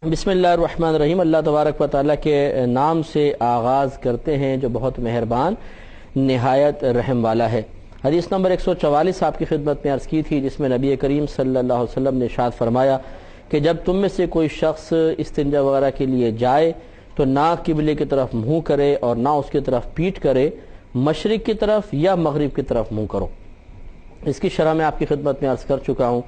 بسم اللہ الرحمن الرحیم۔ اللہ تبارک و تعالیٰ کے نام سے آغاز کرتے ہیں جو بہت مہربان نہایت رحم والا ہے۔ حدیث نمبر 144 آپ کی خدمت میں عرض کی تھی، جس میں نبی کریم صلی اللہ علیہ وسلم نے ارشاد فرمایا کہ جب تم میں سے کوئی شخص استنجا وغیرہ کے لیے جائے تو نہ قبلے کی طرف منہ کرے اور نہ اس کی طرف پیٹھ کرے، مشرق کی طرف یا مغرب کی طرف منہ کرو۔ اس کی شرح میں آپ کی خدمت میں عرض کر چکا ہوں۔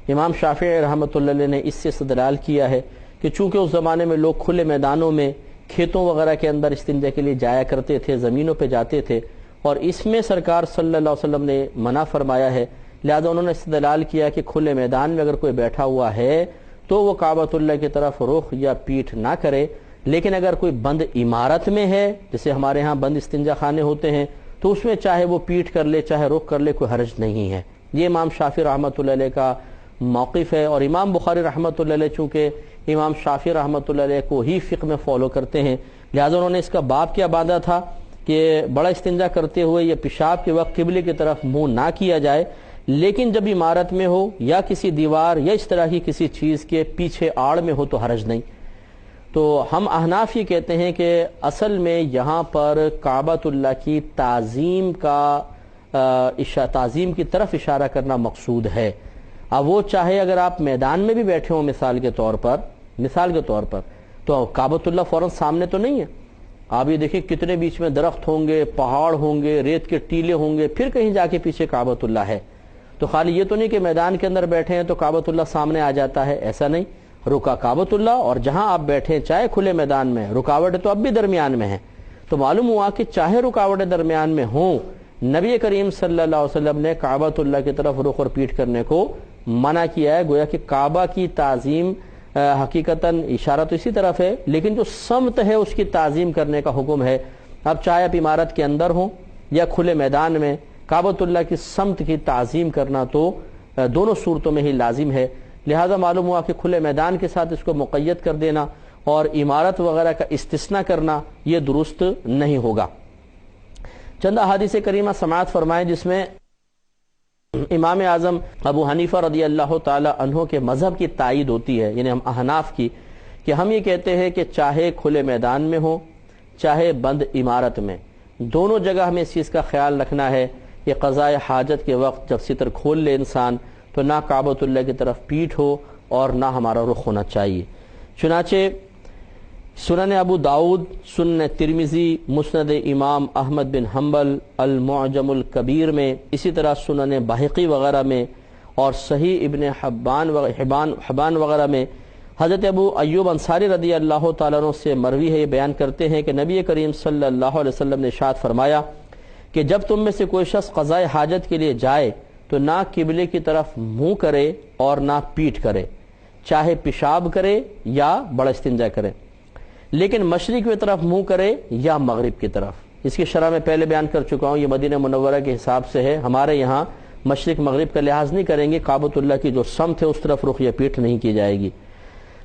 امام شافعی رحمۃ اللہ علیہ نے اس سے استدلال کیا ہے کہ چونکہ اس زمانے میں لوگ کھلے میدانوں میں کھیتوں وغیرہ کے اندر استنجا کے لیے جایا کرتے تھے، زمینوں پہ جاتے تھے، اور اس میں سرکار صلی اللہ علیہ وسلم نے منع فرمایا ہے، لہذا انہوں نے استدلال کیا کہ کھلے میدان میں اگر کوئی بیٹھا ہوا ہے تو وہ کعبۃ اللہ کی طرف رخ یا پیٹھ نہ کرے، لیکن اگر کوئی بند عمارت میں ہے، جیسے ہمارے ہاں بند استنجا خانے ہوتے ہیں، تو اس میں چاہے وہ پیٹھ کر لے چاہے رخ کر لے، کوئی حرج نہیں ہے۔ یہ امام شافعی رحمۃ اللہ علیہ کا موقف ہے، اور امام بخاری رحمۃ اللہ علیہ چونکہ امام شافعی رحمۃ اللہ علیہ کو ہی فقہ میں فالو کرتے ہیں، لہذا انہوں نے اس کا باب کیا باندھا تھا کہ بڑا استنجا کرتے ہوئے یا پیشاب کے وقت قبلے کی طرف منہ نہ کیا جائے، لیکن جب عمارت میں ہو یا کسی دیوار یا اس طرح کی کسی چیز کے پیچھے آڑ میں ہو تو حرج نہیں۔ تو ہم احناف یہ کہتے ہیں کہ اصل میں یہاں پر کعبۃ اللہ کی تعظیم کی طرف اشارہ کرنا مقصود ہے۔ اب وہ چاہے اگر آپ میدان میں بھی بیٹھے ہوں مثال کے طور پر تو کعبۃ اللہ فوراً سامنے تو نہیں ہے۔ آپ یہ دیکھیں کتنے بیچ میں درخت ہوں گے، پہاڑ ہوں گے، ریت کے ٹیلے ہوں گے، پھر کہیں جا کے پیچھے کعبۃ اللہ ہے۔ تو خالی یہ تو نہیں کہ میدان کے اندر بیٹھے ہیں تو کعبۃ اللہ سامنے آ جاتا ہے، ایسا نہیں۔ رکا کعبۃ اللہ اور جہاں آپ بیٹھے چاہے کھلے میدان میں، رکاوٹیں تو اب بھی درمیان میں ہیں، تو معلوم ہوا کہ چاہے رکاوٹیں درمیان میں ہوں، نبی کریم صلی اللہ علیہ وسلم نے کعبۃ اللہ کی طرف رخ اور پیٹھ کرنے کو منع کیا ہے۔ گویا کہ کعبہ کی تعظیم حقیقتاً اشارہ تو اسی طرف ہے، لیکن جو سمت ہے اس کی تعظیم کرنے کا حکم ہے۔ اب چاہے آپ عمارت کے اندر ہوں یا کھلے میدان میں، کعبۃ اللہ کی سمت کی تعظیم کرنا تو دونوں صورتوں میں ہی لازم ہے، لہذا معلوم ہوا کہ کھلے میدان کے ساتھ اس کو مقید کر دینا اور عمارت وغیرہ کا استثناء کرنا یہ درست نہیں ہوگا۔ چند احادیث کریمہ سماعت فرمائیں جس میں امام اعظم ابو حنیفہ رضی اللہ تعالی عنہ کے مذہب کی تائید ہوتی ہے، یعنی ہم احناف کی، کہ ہم یہ کہتے ہیں کہ چاہے کھلے میدان میں ہو چاہے بند عمارت میں، دونوں جگہ ہمیں اس چیز کا خیال رکھنا ہے کہ قضاء حاجت کے وقت جب ستر کھول لے انسان تو نہ کعبۃ اللہ کی طرف پیٹھ ہو اور نہ ہمارا رخ ہونا چاہیے۔ چنانچہ سنن ابو داؤد، سنن ترمذی، مسند امام احمد بن حنبل، المعجم الکبیر میں، اسی طرح سنن بہقی وغیرہ میں اور صحیح ابن حبان وغیرہ میں حضرت ابو ایوب انصاری رضی اللہ تعالیٰ عنہ سے مروی ہے، یہ بیان کرتے ہیں کہ نبی کریم صلی اللہ علیہ وسلم نے ارشاد فرمایا کہ جب تم میں سے کوئی شخص قضاء حاجت کے لیے جائے تو نہ قبلے کی طرف منہ کرے اور نہ پیٹھ کرے، چاہے پیشاب کرے یا بڑا استنجا کرے، لیکن مشرق کی طرف منہ کرے یا مغرب کی طرف۔ اس کی شرح میں پہلے بیان کر چکا ہوں، یہ مدینہ منورہ کے حساب سے ہے، ہمارے یہاں مشرق مغرب کا لحاظ نہیں کریں گے، کعبۃ اللہ کی جو سمت ہے اس طرف رخ یا پیٹھ نہیں کی جائے گی۔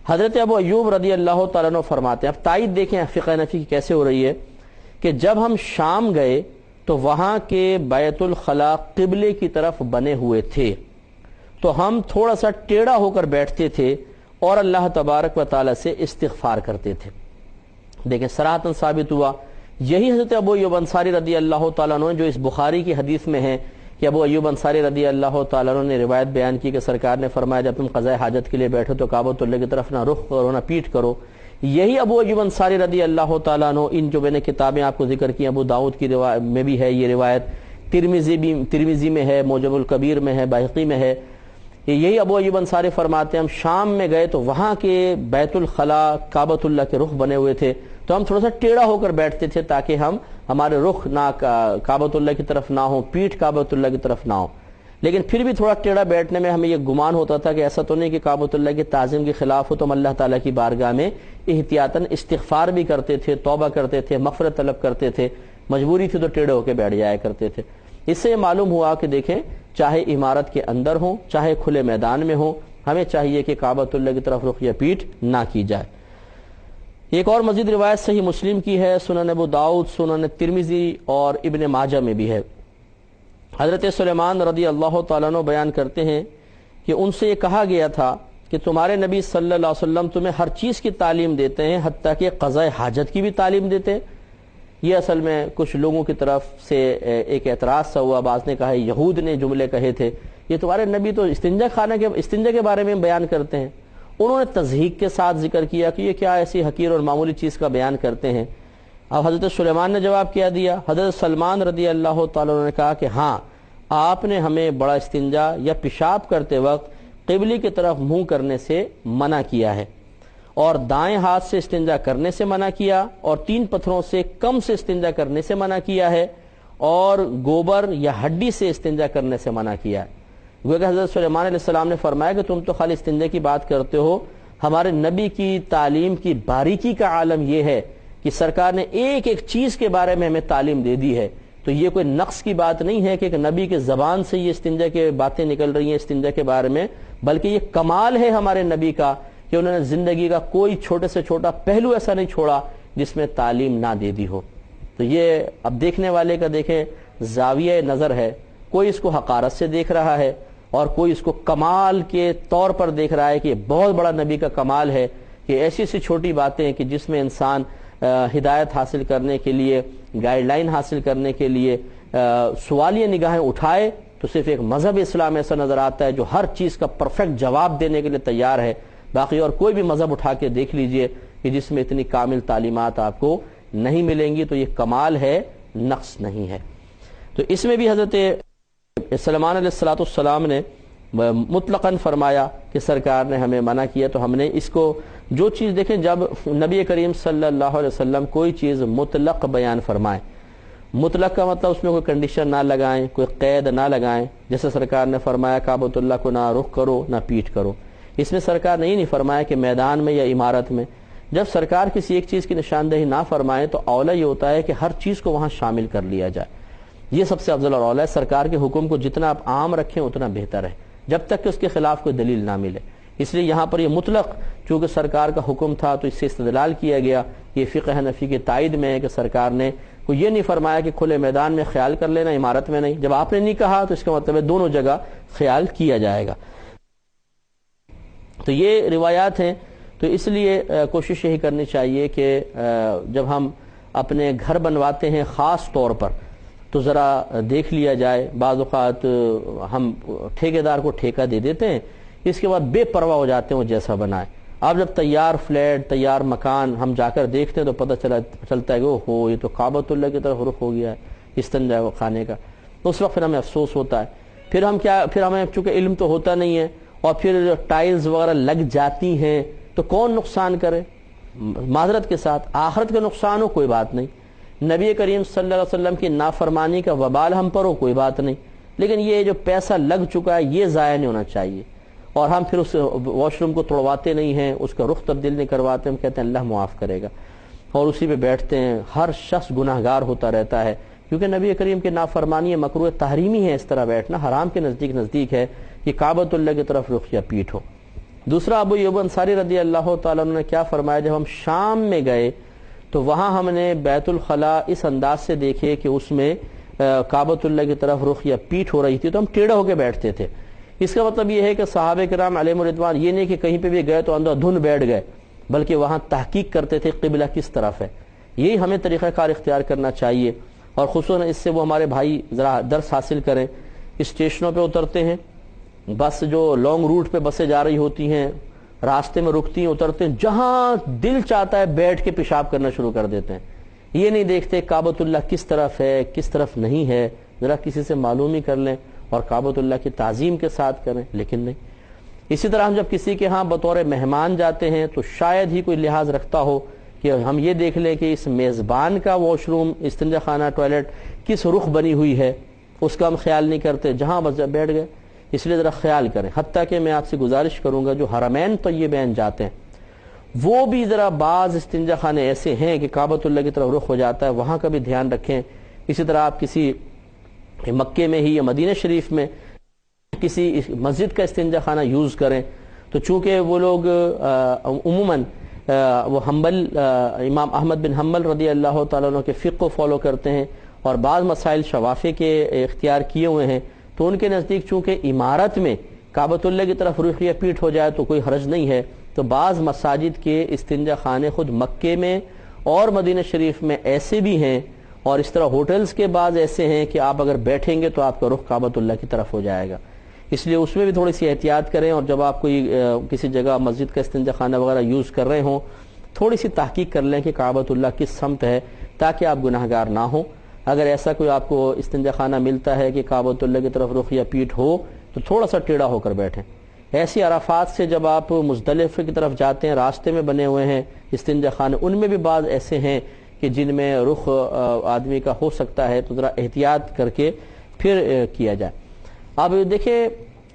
حضرت ابو ایوب رضی اللہ تعالیٰ عنہ فرماتے ہیں، اب تائید دیکھیں فقہ نفی کی کیسے ہو رہی ہے، کہ جب ہم شام گئے تو وہاں کے بیت الخلاء قبلے کی طرف بنے ہوئے تھے، تو ہم تھوڑا سا ٹیڑھا ہو کر بیٹھتے تھے اور اللہ تبارک و تعالیٰ سے استغفار کرتے تھے۔ دیکھیں صراحتاً ثابت ہوا، یہی حضرت ابو ایوب انصاری رضی اللہ تعالیٰ عنہ جو اس بخاری کی حدیث میں ہے کہ ابو ایوب انصاری رضی اللہ تعالیٰ عنہ نے روایت بیان کی کہ سرکار نے فرمایا جب تم قضاء حاجت کے لیے بیٹھو تو کعبۃ اللہ کی طرف نہ رخ کرو نہ پیٹھ کرو۔ یہی ابو ایوب انصاری رضی اللہ تعالیٰ عنہ، ان جو میں نے کتابیں آپ کو ذکر کی، ابو داؤد کی روایت میں بھی ہے یہ روایت، ترمذی میں ہے، معجم الکبیر میں ہے، بہقی میں ہے، یہی ابو ایوب انصاری فرماتے ہیں ہم شام میں گئے تو وہاں کے بیت الخلاء کعبۃ اللہ کے رخ بنے ہوئے تھے، تو ہم تھوڑا سا ٹیڑھا ہو کر بیٹھتے تھے تاکہ ہمارے رخ نہ کعبۃ اللہ کی طرف نہ ہو، پیٹھ کعبۃ اللہ کی طرف نہ ہو، لیکن پھر بھی تھوڑا ٹیڑھا بیٹھنے میں ہمیں یہ گمان ہوتا تھا کہ ایسا تو نہیں کہ کعبۃ اللہ کی تعظیم کے خلاف ہو، تو ہم اللہ تعالیٰ کی بارگاہ میں احتیاطاً استغفار بھی کرتے تھے، توبہ کرتے تھے، مغفرت طلب کرتے تھے، مجبوری تھی تو ٹیڑھے ہو کے بیٹھ جایا کرتے تھے۔ اس سے معلوم ہوا کہ دیکھیں چاہے عمارت کے اندر ہوں چاہے کھلے میدان میں ہوں، ہمیں چاہیے کہ کعبۃ اللہ کی طرف رخ یا پیٹھ نہ کی جائے۔ ایک اور مزید روایت صحیح مسلم کی ہے، سنن ابو داؤد، سنن ترمذی اور ابن ماجہ میں بھی ہے۔ حضرت سلیمان رضی اللہ تعالیٰ عنہ بیان کرتے ہیں کہ ان سے یہ کہا گیا تھا کہ تمہارے نبی صلی اللہ علیہ وسلم تمہیں ہر چیز کی تعلیم دیتے ہیں، حتیٰ کہ قضاء حاجت کی بھی تعلیم دیتے ہیں۔ یہ اصل میں کچھ لوگوں کی طرف سے ایک اعتراض سا ہوا، بعض نے کہا یہود نے جملے کہے تھے، یہ تمہارے نبی تو استنجا کے بارے میں بیان کرتے ہیں۔ انہوں نے تضحیق کے ساتھ ذکر کیا کہ یہ کیا ایسی حقیر اور معمولی چیز کا بیان کرتے ہیں۔ اب حضرت سلیمان نے جواب کیا دیا، حضرت سلمان رضی اللہ تعالیٰ عنہ نے کہا کہ ہاں، آپ نے ہمیں بڑا استنجا یا پیشاب کرتے وقت قبلے کی طرف منہ کرنے سے منع کیا ہے، اور دائیں ہاتھ سے استنجا کرنے سے منع کیا، اور 3 پتھروں سے کم سے استنجا کرنے سے منع کیا ہے، اور گوبر یا ہڈی سے استنجا کرنے سے منع کیا ہے۔ گویا کہ حضرت سلیمان علیہ السلام نے فرمایا کہ تم تو خالی استنجا کی بات کرتے ہو، ہمارے نبی کی تعلیم کی باریکی کا عالم یہ ہے کہ سرکار نے ایک ایک چیز کے بارے میں ہمیں تعلیم دے دی ہے۔ تو یہ کوئی نقص کی بات نہیں ہے کہ ایک نبی کے زبان سے یہ استنجا کے باتیں نکل رہی ہیں استنجا کے بارے میں، بلکہ یہ کمال ہے ہمارے نبی کا کہ انہوں نے زندگی کا کوئی چھوٹے سے چھوٹا پہلو ایسا نہیں چھوڑا جس میں تعلیم نہ دے دی ہو۔ تو یہ اب دیکھنے والے کا دیکھیں زاویہ نظر ہے، کوئی اس کو حقارت سے دیکھ رہا ہے اور کوئی اس کو کمال کے طور پر دیکھ رہا ہے کہ یہ بہت بڑا نبی کا کمال ہے کہ ایسی سی چھوٹی باتیں ہیں کہ جس میں انسان ہدایت حاصل کرنے کے لیے، گائیڈ لائن حاصل کرنے کے لیے سوالیہ نگاہیں اٹھائے تو صرف ایک مذہب اسلام ایسا نظر آتا ہے جو ہر چیز کا پرفیکٹ جواب دینے کے لیے تیار ہے۔ باقی اور کوئی بھی مذہب اٹھا کے دیکھ لیجئے کہ جس میں اتنی کامل تعلیمات آپ کو نہیں ملیں گی، تو یہ کمال ہے، نقص نہیں ہے۔ تو اس میں بھی حضرت سلمان علیہ السلام نے مطلقاً فرمایا کہ سرکار نے ہمیں منع کیا، تو ہم نے اس کو جو چیز دیکھیں، جب نبی کریم صلی اللہ علیہ وسلم کوئی چیز مطلق بیان فرمائیں، مطلق کا مطلب اس میں کوئی کنڈیشن نہ لگائیں، کوئی قید نہ لگائیں، جیسے سرکار نے فرمایا کعبۃ اللہ کو نہ رخ کرو نہ پیٹ کرو۔ اس میں سرکار نے یہ نہیں فرمایا کہ میدان میں یا عمارت میں۔ جب سرکار کسی ایک چیز کی نشاندہی نہ فرمائے تو اولا یہ ہوتا ہے کہ ہر چیز کو وہاں شامل کر لیا جائے، یہ سب سے افضل اور اولا ہے۔ سرکار کے حکم کو جتنا آپ عام رکھیں اتنا بہتر ہے، جب تک کہ اس کے خلاف کوئی دلیل نہ ملے۔ اس لیے یہاں پر یہ مطلق چونکہ سرکار کا حکم تھا تو اس سے استدلال کیا گیا، یہ فقہ حنفی کی تائید میں ہے کہ سرکار نے کوئی یہ نہیں فرمایا کہ کھلے میدان میں خیال کر لینا، عمارت میں نہیں۔ جب آپ نے نہیں کہا تو اس کا مطلب ہے دونوں جگہ خیال کیا جائے گا۔ تو یہ روایات ہیں، تو اس لیے کوشش یہی کرنی چاہیے کہ جب ہم اپنے گھر بنواتے ہیں خاص طور پر تو ذرا دیکھ لیا جائے۔ بعض اوقات ہم ٹھیکیدار کو ٹھیکہ دے دیتے ہیں، اس کے بعد بے پرواہ ہو جاتے ہیں وہ جیسا بنائے۔ اب جب تیار فلیٹ، تیار مکان ہم جا کر دیکھتے ہیں تو پتہ چلتا ہے کہ اوہ یہ تو کعبۃ اللہ کی طرف رخ ہو گیا ہے استنجا خانے کا، اس وقت پھر ہمیں افسوس ہوتا ہے۔ پھر ہمیں چونکہ علم تو ہوتا نہیں ہے، اور پھر ٹائلز وغیرہ لگ جاتی ہیں تو کون نقصان کرے؟ معذرت کے ساتھ آخرت کا نقصان ہو کوئی بات نہیں، نبی کریم صلی اللہ علیہ وسلم کی نافرمانی کا وبال ہم پر ہو کوئی بات نہیں، لیکن یہ جو پیسہ لگ چکا ہے یہ ضائع نہیں ہونا چاہیے۔ اور ہم پھر اس واش روم کو توڑواتے نہیں ہیں، اس کا رخ تبدیل نہیں کرواتے، ہم کہتے ہیں اللہ معاف کرے گا، اور اسی پہ بیٹھتے ہیں۔ ہر شخص گناہ گار ہوتا رہتا ہے، کیونکہ نبی کریم کی نافرمانی مکروہ تحریمی ہے، اس طرح بیٹھنا حرام کے نزدیک ہے کہ کعبۃ اللہ کی طرف رخ یا پیٹ ہو۔ دوسرا ابو ایوب انصاری رضی اللہ تعالیٰ عنہ نے کیا فرمایا، جب ہم شام میں گئے تو وہاں ہم نے بیت الخلاء اس انداز سے دیکھے کہ اس میں کعبۃ اللہ کی طرف رخ یا پیٹ ہو رہی تھی، تو ہم ٹیڑھے ہو کے بیٹھتے تھے۔ اس کا مطلب یہ ہے کہ صحابہ کرام علیہم رضوان یہ نہیں کہ کہیں پہ بھی گئے تو اندھا دھند بیٹھ گئے، بلکہ وہاں تحقیق کرتے تھے قبلہ کس طرف ہے۔ یہی ہمیں طریقہ کار اختیار کرنا چاہیے، اور خصوصاً اس سے وہ ہمارے بھائی ذرا درس حاصل کریں۔ اسٹیشنوں پہ اترتے ہیں، بس جو لانگ روٹ پہ بسیں جا رہی ہوتی ہیں، راستے میں رکتی ہیں، اترتے ہیں، جہاں دل چاہتا ہے بیٹھ کے پیشاب کرنا شروع کر دیتے ہیں۔ یہ نہیں دیکھتے کعبۃ اللہ کس طرف ہے کس طرف نہیں ہے، ذرا کسی سے معلوم ہی کر لیں اور کعبۃ اللہ کی تعظیم کے ساتھ کریں، لیکن نہیں۔ اسی طرح ہم جب کسی کے ہاں بطور مہمان جاتے ہیں تو شاید ہی کوئی لحاظ رکھتا ہو کہ ہم یہ دیکھ لیں کہ اس میزبان کا واش روم، استنجا خانہ، ٹوائلٹ کس رخ بنی ہوئی ہے، اس کا ہم خیال نہیں کرتے، جہاں بس جب بیٹھ گئے۔ اس لیے ذرا خیال کریں۔ حتیٰ کہ میں آپ سے گزارش کروں گا جو حرمین طیبین جاتے ہیں وہ بھی ذرا بعض استنجا خانے ایسے ہیں کہ کعبۃ اللہ کی طرف رخ ہو جاتا ہے، وہاں کا بھی دھیان رکھیں۔ اسی طرح آپ کسی مکے میں ہی یا مدینہ شریف میں کسی مسجد کا استنجا خانہ یوز کریں تو چونکہ وہ لوگ عموماً وہ حنبل امام احمد بن حنبل رضی اللہ تعالیٰ عنہ کے فقہ کو فالو کرتے ہیں اور بعض مسائل شوافی کے اختیار کیے ہوئے ہیں، تو ان کے نزدیک چونکہ عمارت میں کعبۃ اللہ کی طرف رخ یا پیٹھ ہو جائے تو کوئی حرج نہیں ہے۔ تو بعض مساجد کے استنجا خانے خود مکے میں اور مدینہ شریف میں ایسے بھی ہیں، اور اس طرح ہوٹلز کے بعض ایسے ہیں کہ آپ اگر بیٹھیں گے تو آپ کا رخ کعبۃ اللہ کی طرف ہو جائے گا، اس لیے اس میں بھی تھوڑی سی احتیاط کریں، اور جب آپ کوئی کسی جگہ مسجد کا استنجا خانہ وغیرہ یوز کر رہے ہوں تھوڑی سی تحقیق کر لیں کہ کعبۃ اللہ کس سمت ہے، تاکہ آپ گناہ گار نہ ہوں۔ اگر ایسا کوئی آپ کو استنجا خانہ ملتا ہے کہ کعبۃ اللہ کی طرف رخ یا پیٹھ ہو تو تھوڑا سا ٹیڑھا ہو کر بیٹھیں۔ ایسی عرفات سے جب آپ مزدلفہ کی طرف جاتے ہیں، راستے میں بنے ہوئے ہیں استنجا خانے، ان میں بھی بعض ایسے ہیں کہ جن میں رخ آدمی کا ہو سکتا ہے، تو ذرا احتیاط کر کے پھر کیا جائے۔ اب دیکھیں،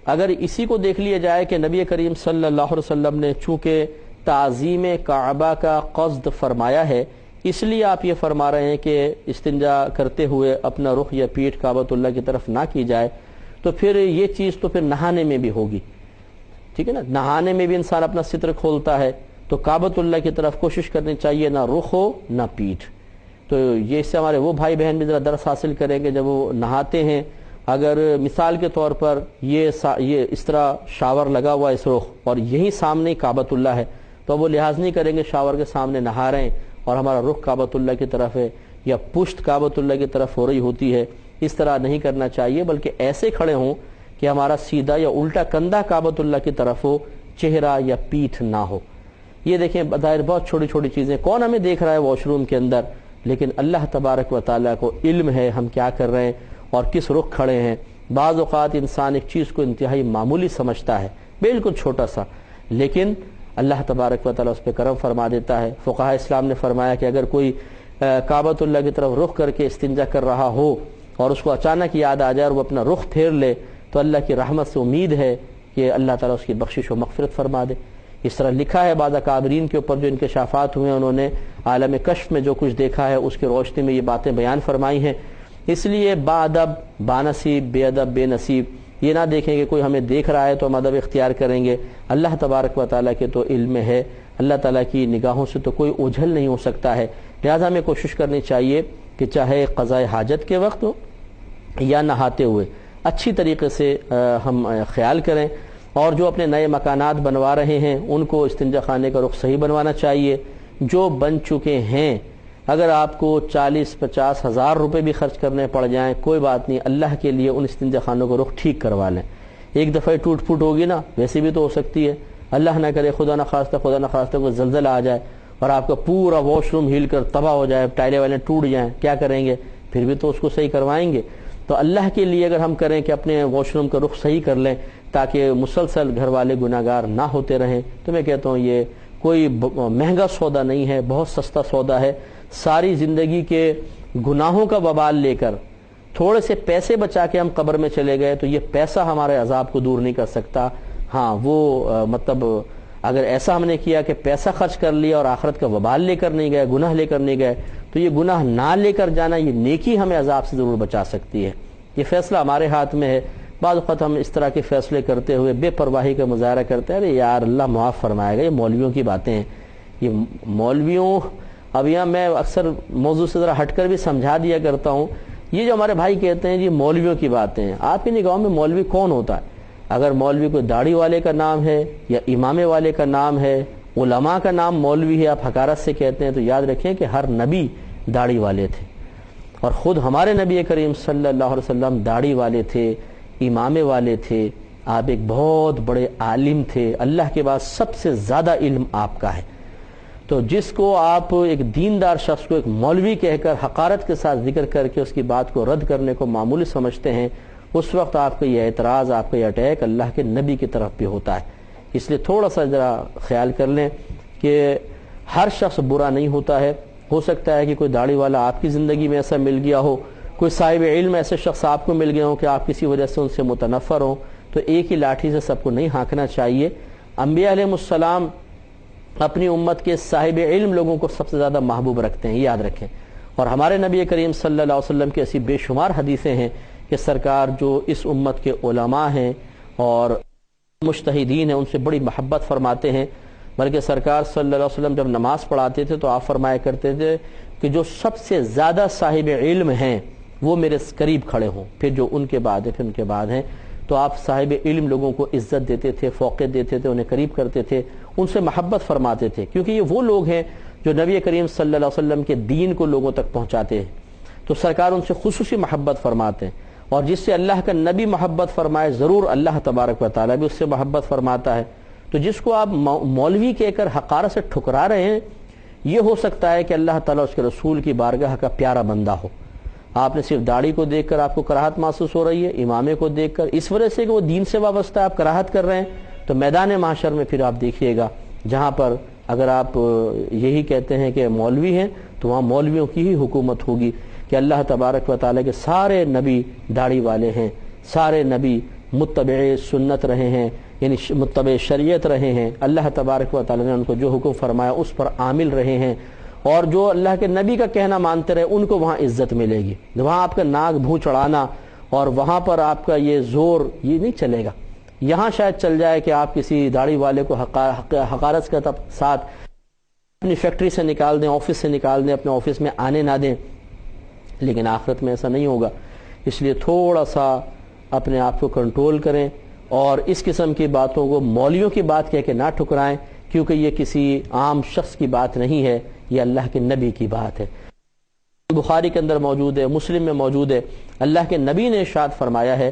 اگر اسی کو دیکھ لیا جائے کہ نبی کریم صلی اللہ علیہ وسلم نے چونکہ تعظیم کعبہ کا قصد فرمایا ہے، اس لیے آپ یہ فرما رہے ہیں کہ استنجا کرتے ہوئے اپنا رخ یا پیٹھ کعبۃ اللہ کی طرف نہ کی جائے، تو پھر یہ چیز تو پھر نہانے میں بھی ہوگی، ٹھیک ہے نا؟ نہانے میں بھی انسان اپنا ستر کھولتا ہے، تو کعبۃ اللہ کی طرف کوشش کرنی چاہیے، نہ رخ ہو نہ پیٹھ۔ تو یہ اس سے ہمارے وہ بھائی بہن بھی ذرا درس حاصل کریں کہ جب وہ نہاتے ہیں، اگر مثال کے طور پر یہ اس طرح شاور لگا ہوا اس رخ اور یہی سامنے کعبۃ اللہ ہے، تو وہ لحاظ نہیں کریں گے شاور کے سامنے نہا رہے ہیں اور ہمارا رخ کعبۃ اللہ کی طرف ہے یا پشت کعبۃ اللہ کی طرف ہو رہی ہوتی ہے۔ اس طرح نہیں کرنا چاہیے، بلکہ ایسے کھڑے ہوں کہ ہمارا سیدھا یا الٹا کندھا کعبۃ اللہ کی طرف ہو، چہرہ یا پیٹھ نہ ہو۔ یہ دیکھیں بظاہر بہت چھوٹی چھوٹی چیزیں، کون ہمیں دیکھ رہا ہے واش روم کے اندر، لیکن اللہ تبارک و تعالیٰ کو علم ہے ہم کیا کر رہے ہیں اور کس رخ کھڑے ہیں۔ بعض اوقات انسان ایک چیز کو انتہائی معمولی سمجھتا ہے، بالکل چھوٹا سا، لیکن اللہ تبارک و تعالیٰ اس پہ کرم فرما دیتا ہے۔ فقہاء اسلام نے فرمایا کہ اگر کوئی کعبۃ اللہ کی طرف رخ کر کے استنجا کر رہا ہو اور اس کو اچانک یاد آ جائے اور وہ اپنا رخ پھیر لے، تو اللہ کی رحمت سے امید ہے کہ اللہ تعالیٰ اس کی بخشش و مغفرت فرما دے۔ اس طرح لکھا ہے بعض اکابرین کے اوپر جو انکشافات ہوئے ہیں، انہوں نے عالم کشف میں جو کچھ دیکھا ہے اس کی روشنی میں یہ باتیں بیان فرمائی ہیں۔ اس لیے با ادب با نصیب، بے ادب بے نصیب، یہ نہ دیکھیں کہ کوئی ہمیں دیکھ رہا ہے تو ہم ادب اختیار کریں گے۔ اللہ تبارک و تعالیٰ کے تو علم ہے، اللہ تعالیٰ کی نگاہوں سے تو کوئی اوجھل نہیں ہو سکتا ہے، لہذا ہمیں کوشش کرنی چاہیے کہ چاہے قضاء حاجت کے وقت ہو یا نہاتے ہوئے اچھی طریقے سے ہم خیال کریں، اور جو اپنے نئے مکانات بنوا رہے ہیں ان کو استنجا خانے کا رخ صحیح بنوانا چاہیے۔ جو بن چکے ہیں، اگر آپ کو 40-50 ہزار روپے بھی خرچ کرنے پڑ جائیں کوئی بات نہیں، اللہ کے لیے ان استنجا خانوں کو رخ ٹھیک کروا لیں۔ ایک دفعہ ٹوٹ پھوٹ ہوگی نا، ویسے بھی تو ہو سکتی ہے، اللہ نہ کرے خدا نہ خواستہ کوئی زلزلہ آ جائے اور آپ کا پورا واش روم ہل کر تباہ ہو جائے، ٹائلیں وائلیں ٹوٹ جائیں، کیا کریں گے؟ پھر بھی تو اس کو صحیح کروائیں گے۔ تو اللہ کے لیے اگر ہم کریں کہ اپنے واش روم کا رخ صحیح کر لیں تاکہ مسلسل گھر والے گناہ گار نہ ہوتے رہیں، تو میں کہتا ہوں یہ کوئی مہنگا سودا نہیں ہے، بہت سستا سودا ہے۔ ساری زندگی کے گناہوں کا وبال لے کر تھوڑے سے پیسے بچا کے ہم قبر میں چلے گئے تو یہ پیسہ ہمارے عذاب کو دور نہیں کر سکتا۔ ہاں وہ مطلب اگر ایسا ہم نے کیا کہ پیسہ خرچ کر لیا اور آخرت کا وبال لے کر نہیں گئے، گناہ لے کر نہیں گئے، تو یہ گناہ نہ لے کر جانا، یہ نیکی ہمیں عذاب سے ضرور بچا سکتی ہے۔ یہ فیصلہ ہمارے ہاتھ میں ہے۔ بعض وقت ہم اس طرح کے فیصلے کرتے ہوئے بے پرواہی کا مظاہرہ کرتے ہیں، ارے یار اللہ معاف فرمائے گا، یہ مولویوں کی باتیں ہیں، یہ مولویوں۔ اب یہاں میں اکثر موضوع سے ذرا ہٹ کر بھی سمجھا دیا کرتا ہوں، یہ جو ہمارے بھائی کہتے ہیں جی مولویوں کی باتیں ہیں، آپ کی نگاہوں میں مولوی کون ہوتا ہے؟ اگر مولوی کوئی داڑھی والے کا نام ہے یا امامے والے کا نام ہے، علماء کا نام مولوی ہے، آپ حقارت سے کہتے ہیں، تو یاد رکھیں کہ ہر نبی داڑھی والے تھے، اور خود ہمارے نبی کریم صلی اللہ علیہ وسلم داڑھی والے تھے، امامے والے تھے، آپ ایک بہت بڑے عالم تھے، اللہ کے بعد سب سے زیادہ علم آپ کا ہے۔ تو جس کو آپ ایک دیندار شخص کو ایک مولوی کہہ کر حقارت کے ساتھ ذکر کر کے اس کی بات کو رد کرنے کو معمولی سمجھتے ہیں، اس وقت آپ کا یہ اعتراض، آپ کا یہ اٹیک اللہ کے نبی کی طرف بھی ہوتا ہے۔ اس لیے تھوڑا سا ذرا خیال کر لیں کہ ہر شخص برا نہیں ہوتا ہے، ہو سکتا ہے کہ کوئی داڑھی والا آپ کی زندگی میں ایسا مل گیا ہو، کوئی صاحب علم ایسے شخص آپ کو مل گئے ہوں کہ آپ کسی وجہ سے ان سے متنفر ہوں، تو ایک ہی لاٹھی سے سب کو نہیں ہانکنا چاہیے۔ انبیاء علیہ السلام اپنی امت کے صاحب علم لوگوں کو سب سے زیادہ محبوب رکھتے ہیں، یاد رکھیں۔ اور ہمارے نبی کریم صلی اللہ علیہ وسلم کی ایسی بے شمار حدیثیں ہیں کہ سرکار جو اس امت کے علماء ہیں اور مجتہدین ہیں ان سے بڑی محبت فرماتے ہیں، بلکہ سرکار صلی اللہ علیہ وسلم جب نماز پڑھاتے تھے تو آپ فرمایا کرتے تھے کہ جو سب سے زیادہ صاحب علم ہیں وہ میرے قریب کھڑے ہوں، پھر جو ان کے بعد ہیں، پھر ان کے بعد ہیں۔ تو آپ صاحب علم لوگوں کو عزت دیتے تھے، فوقیت دیتے تھے، انہیں قریب کرتے تھے، ان سے محبت فرماتے تھے، کیونکہ یہ وہ لوگ ہیں جو نبی کریم صلی اللہ علیہ وسلم کے دین کو لوگوں تک پہنچاتے ہیں۔ تو سرکار ان سے خصوصی محبت فرماتے ہیں، اور جس سے اللہ کا نبی محبت فرمائے ضرور اللہ تبارک و تعالیٰ بھی اس سے محبت فرماتا ہے۔ تو جس کو آپ مولوی کہہ کر حقارت سے ٹھکرا رہے ہیں، یہ ہو سکتا ہے کہ اللہ تعالیٰ اس کے رسول کی بارگاہ کا پیارا بندہ ہو۔ آپ نے صرف داڑھی کو دیکھ کر آپ کو کراہت محسوس ہو رہی ہے، امامے کو دیکھ کر، اس وجہ سے کہ وہ دین سے وابستہ ہے، آپ کراہت کر رہے ہیں، تو میدان محشر میں پھر آپ دیکھیے گا جہاں پر اگر آپ یہی کہتے ہیں کہ مولوی ہیں تو وہاں مولویوں کی ہی حکومت ہوگی کہ اللہ تبارک و تعالیٰ کے سارے نبی داڑھی والے ہیں، سارے نبی متبع سنت رہے ہیں، یعنی متبع شریعت رہے ہیں، اللہ تبارک و تعالیٰ نے ان کو جو حکم فرمایا اس پر عامل رہے ہیں، اور جو اللہ کے نبی کا کہنا مانتے رہے ان کو وہاں عزت ملے گی۔ وہاں آپ کا ناک بھوں چڑھانا اور وہاں پر آپ کا یہ زور یہ نہیں چلے گا۔ یہاں شاید چل جائے کہ آپ کسی داڑھی والے کو حقارت کے ساتھ اپنی فیکٹری سے نکال دیں، آفس سے نکال دیں، اپنے آفس میں آنے نہ دیں، لیکن آخرت میں ایسا نہیں ہوگا۔ اس لیے تھوڑا سا اپنے آپ کو کنٹرول کریں اور اس قسم کی باتوں کو مولویوں کی بات کہہ کے نہ ٹھکرائیں، کیونکہ یہ کسی عام شخص کی بات نہیں ہے، یہ اللہ کے نبی کی بات ہے۔ بخاری کے اندر موجود ہے، مسلم میں موجود ہے، اللہ کے نبی نے ارشاد فرمایا ہے،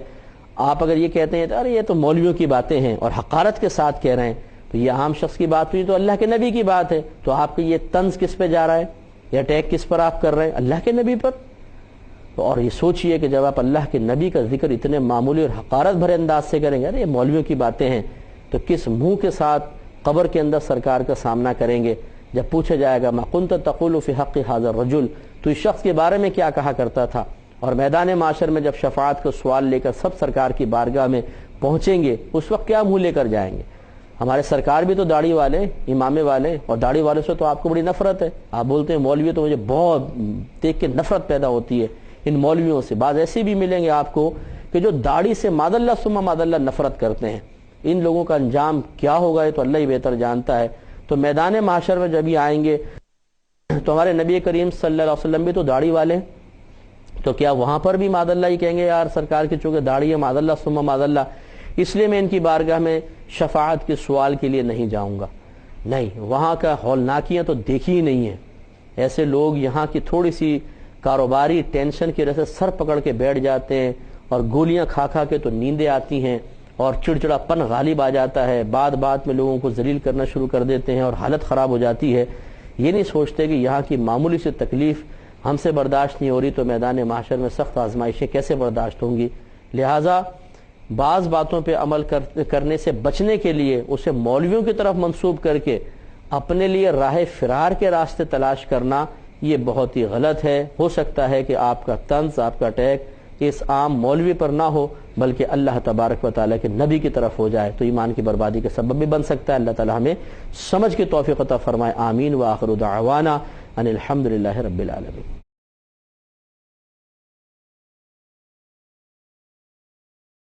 آپ اگر یہ کہتے ہیں ارے یہ تو مولویوں کی باتیں ہیں اور حقارت کے ساتھ کہہ رہے ہیں، تو یہ عام شخص کی بات ہوئی، تو اللہ کے نبی کی بات ہے، تو آپ کا یہ طنز کس پہ جا رہا ہے، یہ اٹیک کس پر آپ کر رہے ہیں؟ اللہ کے نبی پر۔ اور یہ سوچئے کہ جب آپ اللہ کے نبی کا ذکر اتنے معمولی اور حقارت بھرے انداز سے کریں گے، ارے یہ مولویوں کی باتیں ہیں، تو کس منہ کے ساتھ قبر کے اندر سرکار کا سامنا کریں گے جب پوچھا جائے گا ما كنت تقول في حق هذا الرجل، تو اس شخص کے بارے میں کیا کہا کرتا تھا؟ اور میدان معاشر میں جب شفاعت کا سوال لے کر سب سرکار کی بارگاہ میں پہنچیں گے، اس وقت کیا منہ لے کر جائیں گے؟ ہمارے سرکار بھی تو داڑھی والے، امامے والے، اور داڑھی والے سے تو آپ کو بڑی نفرت ہے، آپ بولتے ہیں مولوی، تو مجھے بہت دیکھ کے نفرت پیدا ہوتی ہے ان مولویوں سے۔ بعض ایسے بھی ملیں گے آپ کو کہ جو داڑھی سے ماد اللہ ثم ماد اللہ نفرت کرتے ہیں۔ ان لوگوں کا انجام کیا ہوگا یہ تو اللہ ہی بہتر جانتا ہے۔ تو میدان معاشر میں جب ہی آئیں گے تو ہمارے نبی کریم صلی اللہ علیہ وسلم بھی تو داڑھی والے ہیں، تو کیا وہاں پر بھی ماد اللہ ہی کہیں گے یار سرکار کی چونکہ داڑھی ہے، ماد اللہ ثم ماد اللہ، اس لیے میں ان کی بارگاہ میں شفاعت کے سوال کے لیے نہیں جاؤں گا؟ نہیں، وہاں کا ہولناکیاں تو دیکھی ہی نہیں ہیں۔ ایسے لوگ یہاں کی تھوڑی سی کاروباری ٹینشن کی وجہ سے سر پکڑ کے بیٹھ جاتے ہیں، اور گولیاں کھا کھا کے تو نیندیں آتی ہیں، اور چڑچڑا پن غالب آ جاتا ہے، بات میں لوگوں کو ذلیل کرنا شروع کر دیتے ہیں اور حالت خراب ہو جاتی ہے۔ یہ نہیں سوچتے کہ یہاں کی معمولی سی تکلیف ہم سے برداشت نہیں ہو رہی تو میدان محشر میں سخت آزمائشیں کیسے برداشت ہوں گی؟ لہٰذا بعض باتوں پہ عمل کرنے سے بچنے کے لیے اسے مولویوں کی طرف منسوب کر کے اپنے لیے راہ فرار کے راستے تلاش کرنا یہ بہت ہی غلط ہے۔ ہو سکتا ہے کہ آپ کا طنز، آپ کا اٹیک اس عام مولوی پر نہ ہو بلکہ اللہ تبارک و تعالیٰ کے نبی کی طرف ہو جائے، تو ایمان کی بربادی کا سبب بھی بن سکتا ہے۔ اللہ تعالیٰ ہمیں سمجھ کی توفیق عطا فرمائے۔ آمین۔ وآخر دعوانا ان الحمد للہ رب العالمین۔